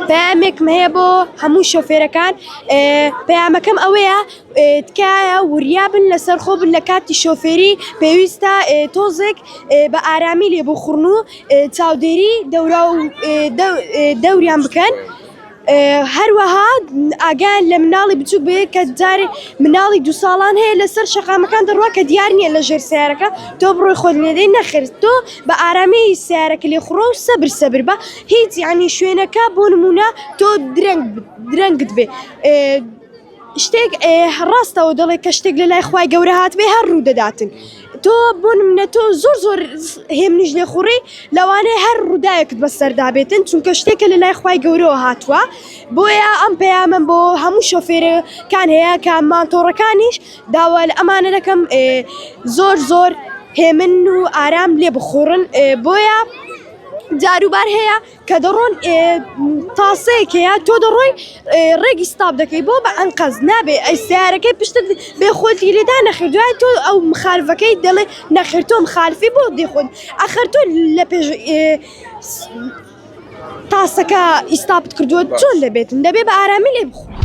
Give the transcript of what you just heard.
پامێکم هەیە بۆ هەموو شۆفێرەکان پەیامەکەم ئەوەیە تکایە وریا بن لەسەر خۆ بن لە کاتی شۆفێری پێویستە تۆزێک بە ئارامی لێ بخوڕن و چاودێری دەوریان بکەن هەروەها ئاگیان لە مناڵی بچووک بێ کە جارێ مناڵی 2 ساڵان هەیە لەسەر شەقامەکان دەڕوا کە دیار نییە لە ژێر سیارەکە تۆ بڕۆی خۆت لێدەی نەخرت تۆ بە ئارامی سیارەکە لێ خوڕۆ و سەبر بە هیچ یعنی شوێنەکە بۆ نمونە تۆ درەنگت بێ شتێک ڕاستەوە دەڵێ کە شتێک لە لای خوای گەورە هاتبێ هەر ڕوو دەداتن تۆ بۆ نمونە تۆ زۆر هێمنیش لێ خوڕی لەوانەیە هەر ڕووداوێکت بەسەردا بێتن چونکە شتێکە لە لای خوای گەورەوە هاتووە بۆیە ئەم پەیامەم بۆ هەموو شۆفێرەکان هەیە کە ماتۆڕەکانیش داوا لە ئەمانە دەکەم زۆر هێمن و ئارام لێ بخۆڕن بۆیە جاروبار هەیە کە دەڕۆن تاسەیەک هەیە تۆ دەڕۆی ڕێگی ستاپ دەکەی بۆ بە ئەنقەز نابێ ئەی سیارەکەی پشتت بێ خۆتی لێدا نەخێت دوای تۆ ئەو مخالفەکەی دەڵێ نەخێت تۆ مخالفی بۆ دێخۆت ئەخەر تۆ لە پێش تاسەکە ئیستاپت کردووە چۆن دەبێتن دەبێ بە ئارامی لێ بخۆ